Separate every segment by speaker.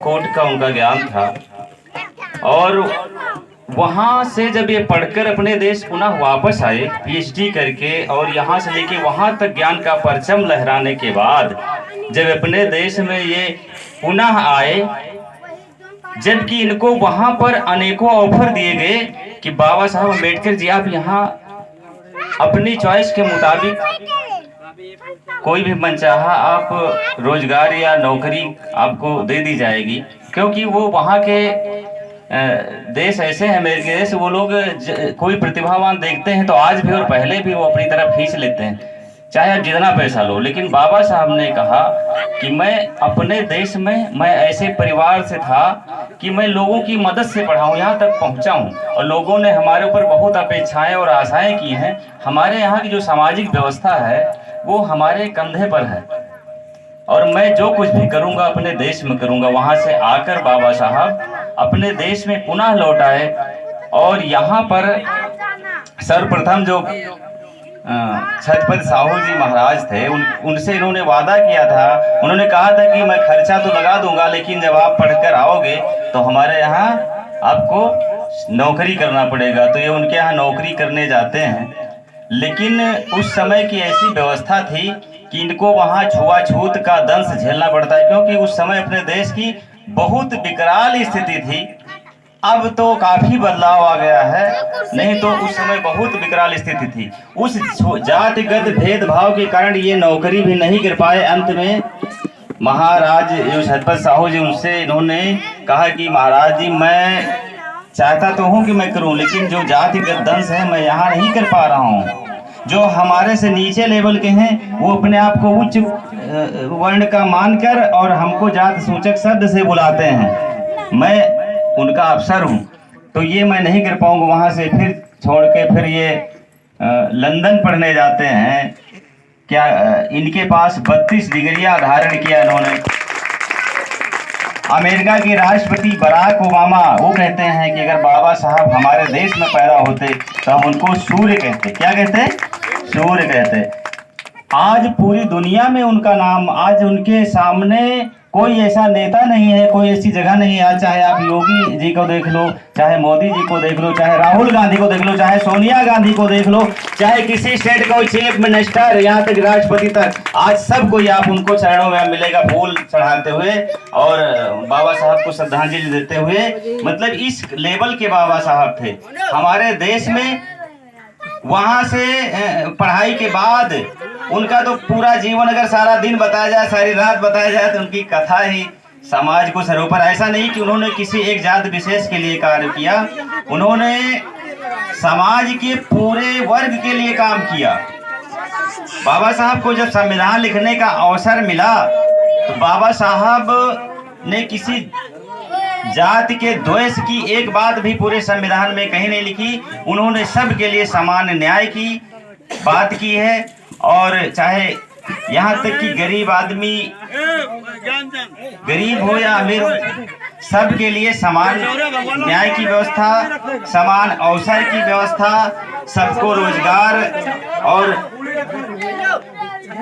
Speaker 1: Coat का उनका ज्ञान था। और वहाँ से जब ये पढ़कर अपने देश पुनः वापस आए पीएचडी करके, और यहाँ से लेके वहाँ तक ज्ञान का परचम लहराने के बाद जब अपने देश में ये पुनः आए, जबकि इनको वहाँ पर अनेकों ऑफर दिए गए कि बाबा साहब अम्बेडकर जी आप यहाँ अपनी चॉइस के मुताबिक कोई भी मनचाहा आप रोजगार या नौकरी आपको दे दी जाएगी, क्योंकि वो वहाँ के देश ऐसे हैं, अमेरिकी देश, वो लोग कोई प्रतिभावान देखते हैं तो आज भी और पहले भी वो अपनी तरफ खींच लेते हैं, चाहे आप जितना पैसा लो। लेकिन बाबा साहब ने कहा कि मैं अपने देश में, मैं ऐसे परिवार से था कि मैं लोगों की मदद से पढ़ा हूँ, यहाँ तक पहुँचा हूँ, और लोगों ने हमारे ऊपर बहुत अपेक्षाएं और आशाएं की हैं। हमारे यहाँ की जो सामाजिक व्यवस्था है वो हमारे कंधे पर है, और मैं जो कुछ भी करूँगा अपने देश में करूँगा। वहाँ से आकर बाबा साहब अपने देश में पुनः लौट आए, और यहाँ पर सर्वप्रथम जो छत्रपति साहू जी महाराज थे उनसे इन्होंने वादा किया था। उन्होंने कहा था कि मैं खर्चा तो लगा दूंगा, लेकिन जब आप पढ़कर आओगे तो हमारे यहाँ आपको नौकरी करना पड़ेगा। तो ये उनके यहाँ नौकरी करने जाते हैं, लेकिन उस समय की ऐसी व्यवस्था थी कि इनको वहाँ छुआछूत का दंश झेलना पड़ता है, क्योंकि उस समय अपने देश की बहुत विकराल स्थिति थी। अब तो काफी बदलाव आ गया है, नहीं तो उस समय बहुत विकराल स्थिति थी। उस जातिगत भेदभाव के कारण ये नौकरी भी नहीं कर पाए। अंत में महाराज जो छत्रपति साहू जी, उनसे इन्होंने कहा कि महाराज जी मैं चाहता तो हूँ कि मैं करूँ, लेकिन जो जातिगत दंश है मैं यहाँ नहीं कर पा रहा हूँ। जो हमारे से नीचे लेवल के हैं वो अपने आप को उच्च वर्ण का मानकर और हमको जात सूचक शब्द से बुलाते हैं। मैं उनका अफसर हूँ, तो ये मैं नहीं कर पाऊंगा। वहाँ से फिर छोड़ के फिर ये लंदन पढ़ने जाते हैं। क्या इनके पास 32 डिग्रियां धारण किया इन्होंने। अमेरिका के राष्ट्रपति बराक ओबामा वो कहते हैं कि अगर बाबा साहब हमारे देश में पैदा होते तो हम उनको सूर्य कहते। क्या कहते? सूर्य कहते। आज पूरी दुनिया में उनका नाम, आज उनके सामने कोई ऐसा नेता नहीं है, कोई ऐसी जगह नहीं है। आज चाहे आप योगी जी को देख लो, चाहे मोदी जी को देख लो, चाहे राहुल गांधी को देख लो, चाहे सोनिया गांधी को देख लो, चाहे किसी स्टेट का चीफ मिनिस्टर, यहाँ तक राष्ट्रपति तक, आज सब कोई आप उनको चरणों में मिलेगा फूल चढ़ाते हुए और बाबा साहब को श्रद्धांजलि देते हुए। मतलब इस लेवल के बाबा साहब थे हमारे देश में। वहां से पढ़ाई के बाद उनका तो पूरा जीवन अगर सारा दिन बताया जाए, सारी रात बताया जाए, तो उनकी कथा ही समाज को सरोपर। ऐसा नहीं कि उन्होंने किसी एक जात विशेष के लिए कार्य किया, उन्होंने समाज के पूरे वर्ग के लिए काम किया। बाबा साहब को जब संविधान लिखने का अवसर मिला तो बाबा साहब ने किसी जाति के द्वेष की एक बात भी पूरे संविधान में कहीं नहीं लिखी। उन्होंने सबके लिए समान न्याय की बात की है, और चाहे यहाँ तक कि गरीब आदमी, गरीब हो या अमीर हो, सबके लिए समान न्याय की व्यवस्था, समान अवसर की व्यवस्था, सबको रोजगार, और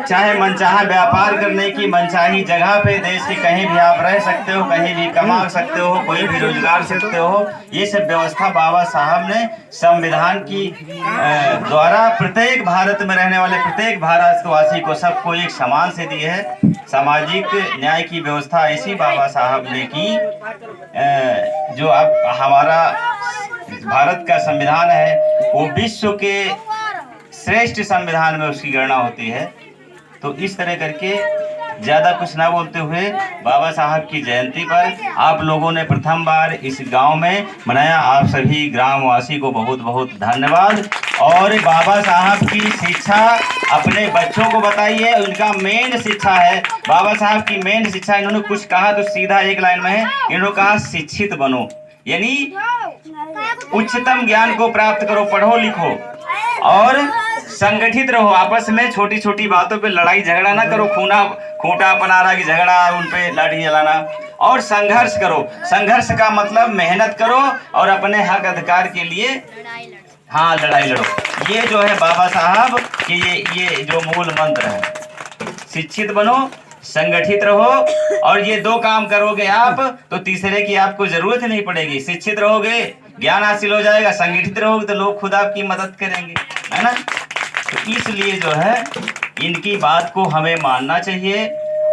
Speaker 1: चाहे मनचाहा व्यापार करने की मनचाही जगह पे देश के कहीं भी आप रह सकते हो, कहीं भी कमा सकते हो, कोई भी रोजगार सकते हो। ये सब व्यवस्था बाबा साहब ने संविधान की द्वारा प्रत्येक भारत में रहने वाले प्रत्येक भारतवासी को, सबको एक समान से दी है। सामाजिक न्याय की व्यवस्था ऐसी बाबा साहब ने की। जो अब हमारा भारत का संविधान है वो विश्व के श्रेष्ठ संविधान में उसकी गणना होती है। तो इस तरह करके ज्यादा कुछ ना बोलते हुए बाबा साहब की जयंती पर आप लोगों ने प्रथम बार इस गांव में मनाया। आप सभी ग्रामवासी को बहुत बहुत धन्यवाद। और बाबा साहब की शिक्षा अपने बच्चों को बताइए, उनका मेन शिक्षा है। बाबा साहब की मेन शिक्षा, इन्होंने कुछ कहा तो सीधा एक लाइन में है, इन्होंने कहा शिक्षित बनो, यानी उच्चतम ज्ञान को प्राप्त करो, पढ़ो लिखो और संगठित रहो। आपस में छोटी छोटी बातों पे लड़ाई झगड़ा ना करो, खूंटा पनारा की झगड़ा, उन पे लाठी जलाना, और संघर्ष करो। संघर्ष का मतलब मेहनत करो और अपने हक अधिकार के लिए लड़ाई लड़ो। ये जो है बाबा साहब के ये जो मूल मंत्र है, शिक्षित बनो, संगठित रहो, और ये 2 काम करोगे आप तो तीसरे की आपको जरूरत ही नहीं पड़ेगी। शिक्षित रहोगे, ज्ञान हासिल हो जाएगा, संगठित रहोगे तो लोग खुद आपकी मदद करेंगे, है ना। तो इसलिए जो है इनकी बात को हमें मानना चाहिए।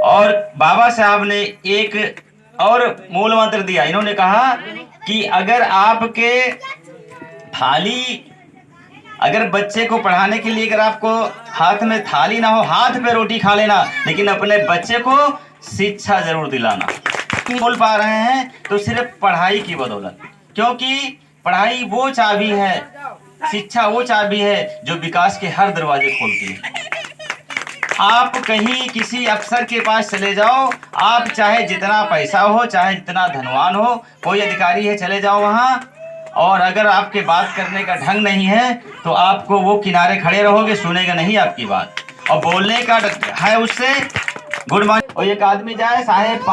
Speaker 1: और बाबा साहब ने एक और मूल मंत्र दिया। इन्होंने कहा कि अगर आपके थाली, अगर बच्चे को पढ़ाने के लिए अगर आपको हाथ में थाली ना हो, हाथ पे रोटी खा लेना, लेकिन अपने बच्चे को शिक्षा जरूर दिलाना। बोल पा रहे हैं तो सिर्फ पढ़ाई की बदौलत, क्योंकि पढ़ाई वो चाबी है, शिक्षा वो चाबी है जो विकास के हर दरवाजे खोलती है। आप कहीं किसी अफसर के पास चले जाओ, आप चाहे जितना पैसा हो, चाहे जितना धनवान हो, कोई अधिकारी है, चले जाओ वहां, और अगर आपके बात करने का ढंग नहीं है तो आपको वो किनारे खड़े रहोगे, सुनेगा नहीं आपकी बात, और बोलने का है उससे गुड मॉर्निंग। और एक आदमी जाए साहेब